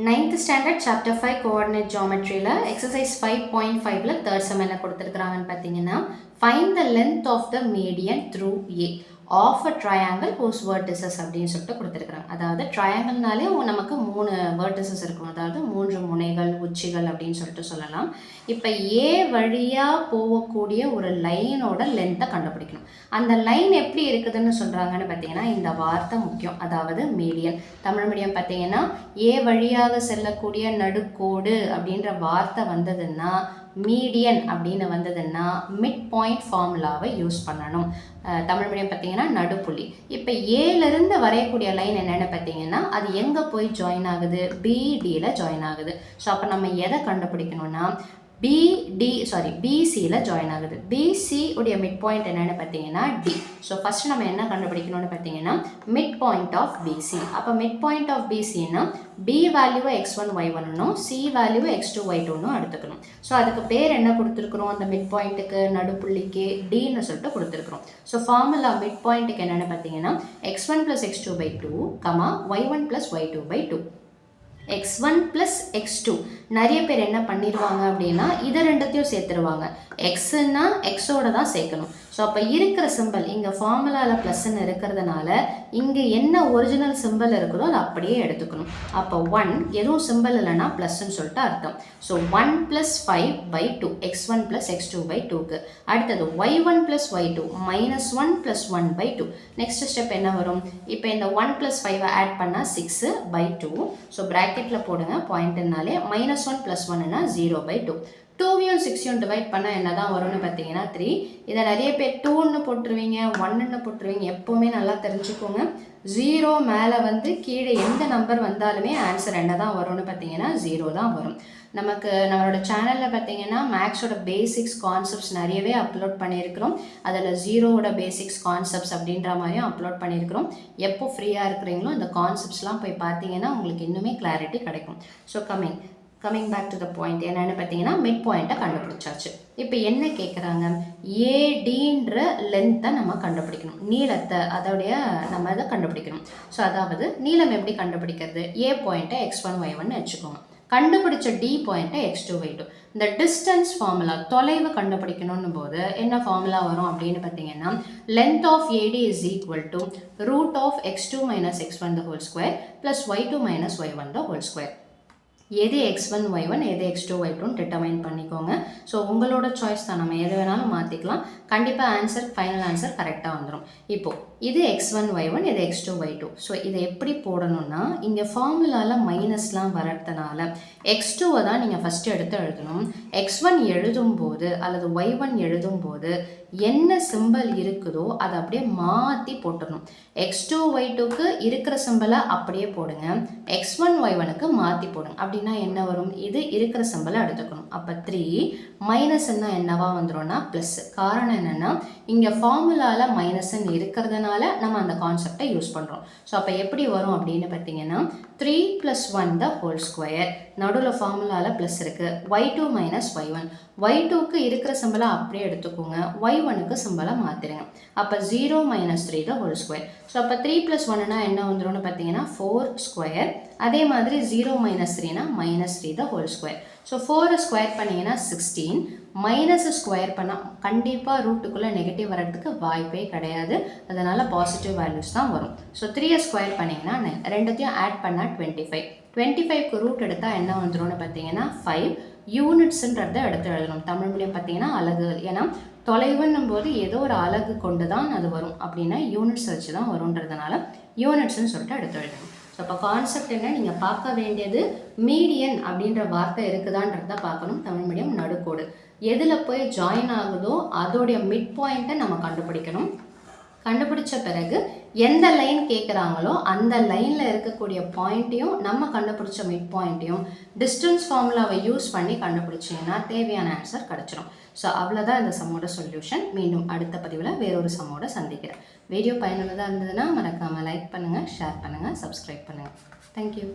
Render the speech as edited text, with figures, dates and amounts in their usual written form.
9th standard chapter 5 coordinate geometry la exercise 5.5 la third sum என்ன கொடுத்திருக்காங்கன்னு பாத்தீங்கன்னா find the length of the median through A of a triangle whose vertices அப்படினு சொல்லிட்டு கொடுத்திருக்காங்க. அதாவது triangleனாலே நமக்கு மூணு vertices இருக்கும். அதாவது மூன்று முனைகள் உச்சிகள் அப்படினு சொல்லிட்டு சொல்லலாம். இப்போ A வழியா போகக்கூடிய ஒரு லைனோட லென்த்தை கண்டுபிடிக்கணும். அந்த லைன் எப்படி இருக்குதுன்னு சொல்றாங்கன்னு பாத்தீங்கன்னா இந்த வார்த்தை முக்கியம். அதாவது மீடியன். தமிழ் மீடியம் பாத்தீங்கன்னா A வழியாக செல்லக்கூடிய நடுக்கோடு அப்படின்ற வார்த்தை வந்ததுன்னா மீடியன் அப்படின்னு வந்ததுன்னா மிட் பாயிண்ட் ஃபார்முலாவை யூஸ் பண்ணணும். தமிழ் மீடியம் பார்த்தீங்கன்னா நடுப்புள்ளி. இப்போ ஏலேருந்து வரையக்கூடிய லைன் என்னென்னு பார்த்தீங்கன்னா அது எங்கே போய் ஜாயின் ஆகுது, பிடியில் ஜாயின் ஆகுது. ஸோ அப்போ நம்ம எதை கண்டுபிடிக்கணும்னா பிசியில் ஜாயின் ஆகுது. பிசி உடைய மிட் பாயிண்ட் என்னென்னு பார்த்தீங்கன்னா டி. ஸோ ஃபர்ஸ்ட் நம்ம என்ன கண்டுபிடிக்கணும்னு பார்த்தீங்கன்னா மிட் பாயிண்ட் ஆஃப் பிசி. அப்போ மிட் பாயிண்ட் ஆஃப் பிசின்னா பி வேல்யூவை x1 y1னும் சி வேல்யூவை x2 y2னும் எடுத்துக்கணும். ஸோ அதுக்கு பேர் என்ன கொடுத்துருக்குறோம், அந்த மிட் பாயிண்ட்டுக்கு நடுப்புள்ளிக்கு டின்னு சொல்லிட்டு கொடுத்துருக்குறோம். ஸோ ஃபார்முலா மிட் பாயிண்ட்டுக்கு என்னென்னு பார்த்தீங்கன்னா x1 + x2 / 2, y1 + y2 / 2. x1 + x2 நிறைய பேர் என்ன பண்ணிடுவாங்க அப்படின்னா இதை ரெண்டத்தையும் சேர்த்துருவாங்க. எக்ஸ்ன்னா எக்ஸோட தான் சேர்க்கணும். ஸோ அப்போ இருக்கிற சிம்பிள் இங்கே ஃபார்முலாவில் ப்ளஸ்ன்னு இருக்கிறதுனால இங்கே என்ன ஒரிஜினல் சிம்பிள் இருக்குதோ அதை அப்படியே எடுத்துக்கணும். அப்போ 1 எதுவும் சிம்பிள் இல்லைன்னா ப்ளஸ்ன்னு சொல்லிட்டு அர்த்தம். ஸோ 1 + 5/2 x1 + x2 / 2க்கு அடுத்தது y1 + y2 -1 + 1/2. நெக்ஸ்ட் ஸ்டெப் என்ன வரும், இப்போ இந்த 1 + 5 ஆட் பண்ணால் 6/2. ஸோ ப்ராக்கெட்டில் போடுங்க பாயிண்ட்னாலே -1 + 1னா 0/2. 2வையும் 6ஐயும் டிவைட் பண்ணால் என்ன தான் வரும்னு பார்த்தீங்கன்னா 3. இதை நிறைய பேர் 2ன்னு போட்டுருவீங்க, 1ன்னு போட்டுருவீங்க. எப்போவுமே நல்லா தெரிஞ்சுக்கோங்க, 0 மேலே வந்து கீழே எந்த நம்பர் வந்தாலுமே ஆன்சர் என்ன தான் வரும்னு பார்த்தீங்கன்னா 0 தான் வரும். நம்மளோட சேனலில் பார்த்தீங்கன்னா மேக்ஸோட பேசிக்ஸ் கான்செப்ட்ஸ் நிறையவே அப்லோட் பண்ணியிருக்கிறோம். அதில் 0வோட பேசிக்ஸ் கான்செப்ட்ஸ் அப்படின்ற மாதிரியும் அப்லோட் பண்ணியிருக்கிறோம். எப்போ ஃப்ரீயாக இருக்கிறீங்களோ இந்த கான்செப்ட்ஸ்லாம் போய் பார்த்தீங்கன்னா உங்களுக்கு இன்னுமே கிளாரிட்டி கிடைக்கும். So coming back to the point என்னென்னு பார்த்தீங்கன்னா மிட் பாயிண்ட்டை கண்டுபிடிச்சாச்சு. இப்போ என்ன கேட்குறாங்க, ஏடின்ற லென்த்தை நம்ம கண்டுபிடிக்கணும், நீளத்தை அதோடைய நம்ம அதை கண்டுபிடிக்கணும். ஸோ அதாவது நீளம் எப்படி கண்டுபிடிக்கிறது, ஏ பாயிண்ட்டை x1 y1ன்னு வச்சுக்கோங்க, கண்டுபிடிச்ச டி பாயிண்ட்டை x2 y2. இந்த டிஸ்டன்ஸ் ஃபார்முலா தொலைவு கண்டுபிடிக்கணும்னு போது என்ன ஃபார்முலா வரும் அப்படின்னு பார்த்தீங்கன்னா length of AD is equal to √x2 - x1 the whole square + y2 - y1 the whole square. எது x1 y1 எது x2 y2ன்னு டிட்டர்மைன் பண்ணிக்கோங்க. ஸோ உங்களோட சாய்ஸ் தான், நம்ம எது வேணாலும் மாற்றிக்கலாம். கண்டிப்பாக ஃபைனல் ஆன்சர் கரெக்டாக வந்துடும். இப்போது இது x1 y1 இது x2 y2. ஸோ இதை எப்படி போடணும்னா இங்கே ஃபார்முலாவில் மைனஸ்லாம் வரதுனால x2வை தான் நீங்கள் ஃபஸ்ட்டு எடுத்து எழுதணும். x1 எழுதும்போது அல்லது y1 எழுதும்போது என்ன சிம்பிள் இருக்குதோ அதை அப்படியே மாற்றி போட்டுடணும். x2 y2க்கு இருக்கிற சிம்பிளை அப்படியே போடுங்க, x1 y1க்கு மாற்றி போடுங்க. அப்படின்னா என்ன வரும், இது இருக்கிற சிம்பிளை எடுத்துக்கணும். அப்போ 3 மைனஸ்ன்னா என்னவா வந்துடும்னா ப்ளஸ். காரணம் என்னென்னா இங்கே ஃபார்முலாவில் மைனஸ்ன்னு இருக்கிறதுனால நம்ம அந்த கான்செப்டை யூஸ் பண்ணுறோம். ஸோ அப்போ எப்படி வரும் அப்படின்னு பார்த்தீங்கன்னா 3 + 1 the whole square. நடுவில் ஃபார்முலாவில் ப்ளஸ் இருக்குது. y2 - y1. y2க்கு இருக்கிற சிம்பிளை அப்படியே எடுத்துக்கோங்க, y1க்கு சிம்பிளை மாற்றிடுங்க. அப்போ 0 - 3 the whole square. ஸோ அப்போ 3 + 1னா என்ன வந்துடும்னு பார்த்தீங்கன்னா 4 ஸ்கொயர். அதே மாதிரி 0 - 3னா -3 the whole square. So 4 square பண்ணிங்கன்னா 16, மைனஸ் ஸ்கொயர் பண்ணால் கண்டிப்பாக ரூட்டுக்குள்ளே நெகட்டிவ் வரதுக்கு வாய்ப்பே கிடையாது. அதனால் பாசிட்டிவ் வேல்யூஸ் தான் வரும். ஸோ 3 ஸ்கொயர் பண்ணிங்கன்னா 9, ரெண்டுத்தையும் ஆட் பண்ணால் 25. 25க்கு ரூட் எடுத்தால் என்ன வந்துடும்னு பார்த்தீங்கன்னா 5 யூனிட்ஸுன்றதை எடுத்து எழுதணும். தமிழ் மீடியம் பார்த்தீங்கன்னா அலகுகள். ஏன்னா தொலைவுன்னும் போது ஏதோ ஒரு அலகு கொண்டு தான் அது வரும், அப்படின்னா யூனிட்ஸ் வச்சு தான் வரும்ன்றதுனால யூனிட்ஸ்ன்னு சொல்லிட்டு எடுத்து எழுதணும். ஸோ அப்போ கான்செப்ட் என்ன, நீங்கள் பார்க்க வேண்டியது மீடியன் அப்படின்ற வார்த்தை இருக்குதான்றத பார்க்கணும். தமிழ் மீடியம் நடுக்கோடு எதில் போய் ஜாயின் ஆகுதோ அதோடைய மிட் பாயிண்ட்டை நம்ம கண்டுபிடிக்கணும். கண்டுபிடிச்ச பிறகு எந்த லைன் கேட்குறாங்களோ அந்த லைனில் இருக்கக்கூடிய பாயிண்ட்டையும் நம்ம கண்டுபிடிச்ச மிட் பாயிண்ட்டையும் டிஸ்டன்ஸ் ஃபார்முலாவை யூஸ் பண்ணி கண்டுபிடிச்சிங்கன்னா தேவையான ஆன்சர் கிடச்சிரும். ஸோ அவ்வளோதான் இந்த சம்மோட சொல்யூஷன். மீண்டும் அடுத்த பதிவில் வேறொரு சம்மோட சந்திக்கிறேன். வீடியோ பயனுள்ளதாக இருந்ததுன்னா மறக்காமல் லைக் பண்ணுங்கள், ஷேர் பண்ணுங்கள், சப்ஸ்கிரைப் பண்ணுங்கள். தேங்க்யூ.